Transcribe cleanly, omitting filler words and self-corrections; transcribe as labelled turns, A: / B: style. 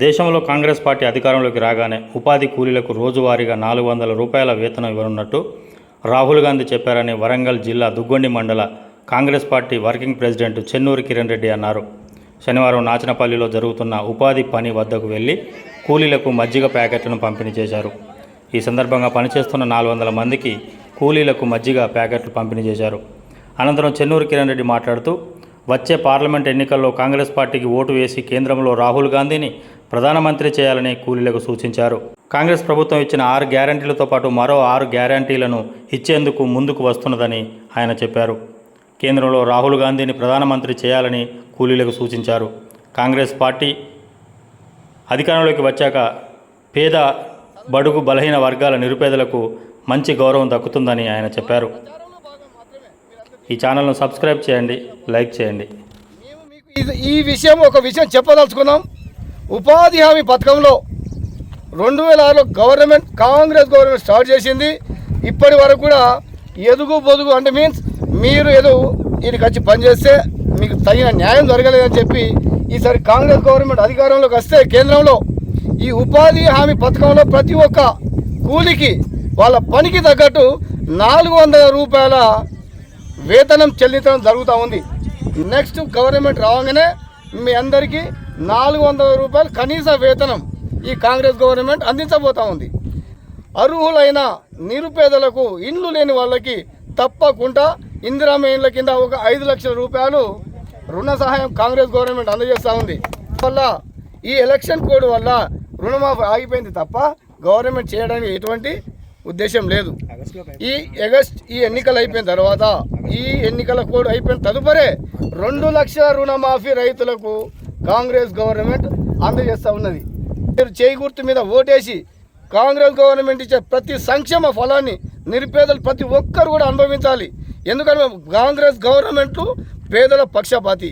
A: దేశంలో కాంగ్రెస్ పార్టీ అధికారంలోకి రాగానే ఉపాధి కూలీలకు రోజువారీగా 400 రూపాయల వేతనం ఇవ్వనున్నట్టు రాహుల్ గాంధీ చెప్పారని వరంగల్ జిల్లా దుగ్గొండి మండల Congress party working president Chennuri Kiran Reddy అన్నారు. శనివారం నాచనపల్లిలో జరుగుతున్న ఉపాధి పని వద్దకు వెళ్లి కూలీలకు మజ్జిగ ప్యాకెట్లను పంపిణీ చేశారు. ఈ సందర్భంగా పనిచేస్తున్న 400 మందికి కూలీలకు మజ్జిగ ప్యాకెట్లు పంపిణీ చేశారు. అనంతరం చెన్నూరి కిరణ్ రెడ్డి మాట్లాడుతూ వచ్చే పార్లమెంట్ ఎన్నికల్లో కాంగ్రెస్ పార్టీకి ఓటు వేసి కేంద్రంలో రాహుల్ గాంధీని ప్రధానమంత్రి చేయాలని కూలీలకు సూచించారు. కాంగ్రెస్ ప్రభుత్వం ఇచ్చిన 6 గ్యారంటీలతో పాటు మరో 6 గ్యారంటీలను ఇచ్చేందుకు ముందుకు వస్తున్నదని ఆయన చెప్పారు. కేంద్రంలో రాహుల్ గాంధీని ప్రధానమంత్రి చేయాలని కూలీలకు సూచించారు. కాంగ్రెస్ పార్టీ అధికారంలోకి వచ్చాక పేద బడుగు బలహీన వర్గాల నిరుపేదలకు మంచి గౌరవం దక్కుతుందని ఆయన చెప్పారు. ఈ ఛానల్ను సబ్స్క్రైబ్ చేయండి, లైక్ చేయండి.
B: ఈ విషయం ఒక విషయం చెప్పదలుచుకున్నాం. ఉపాధి హామీ పథకంలో 2006లో కాంగ్రెస్ గవర్నమెంట్ స్టార్ట్ చేసింది. ఇప్పటి వరకు కూడా ఎదుగు బొదుగు అంటే మీన్స్ మీరు ఏదో వీరికి వచ్చి పనిచేస్తే మీకు తగిన న్యాయం జరగలేదని చెప్పి ఈసారి కాంగ్రెస్ గవర్నమెంట్ అధికారంలోకి వస్తే కేంద్రంలో ఈ ఉపాధి హామీ పథకంలో ప్రతి ఒక్క కూలికి వాళ్ళ పనికి తగ్గట్టు 400 రూపాయల వేతనం చెల్లించడం జరుగుతూ ఉంది. నెక్స్ట్ గవర్నమెంట్ రాగానే మీ అందరికీ 400 రూపాయలు కనీస వేతనం ఈ కాంగ్రెస్ గవర్నమెంట్ అందించబోతూ ఉంది. అర్హులైన నిరుపేదలకు ఇండ్లు లేని వాళ్ళకి తప్పకుండా ఇందిరమ్మ ఇండ్ల కింద ఒక 5 లక్షల రూపాయలు రుణ సహాయం కాంగ్రెస్ గవర్నమెంట్ అందజేస్తూ ఉంది. వల్ల ఈ ఎలక్షన్ కోడ్ వల్ల రుణమాఫీ ఆగిపోయింది తప్ప గవర్నమెంట్ చేయడానికి ఎటువంటి ఉద్దేశం లేదు. ఈ ఎన్నికలు అయిపోయిన తర్వాత ఈ ఎన్నికల కోడ్ అయిపోయిన తదుపరే 2 లక్షల రుణమాఫీ రైతులకు కాంగ్రెస్ గవర్నమెంట్ అందజేస్తూ ఉన్నది. మీరు చేయి గుర్తు మీద ఓటేసి కాంగ్రెస్ గవర్నమెంట్ ఇచ్చే ప్రతి సంక్షేమ ఫలాన్ని నిరుపేదలు ప్రతి ఒక్కరు కూడా అనుభవించాలి. ఎందుకంటే కాంగ్రెస్ గవర్నమెంట్ పేదల పక్షపాతి.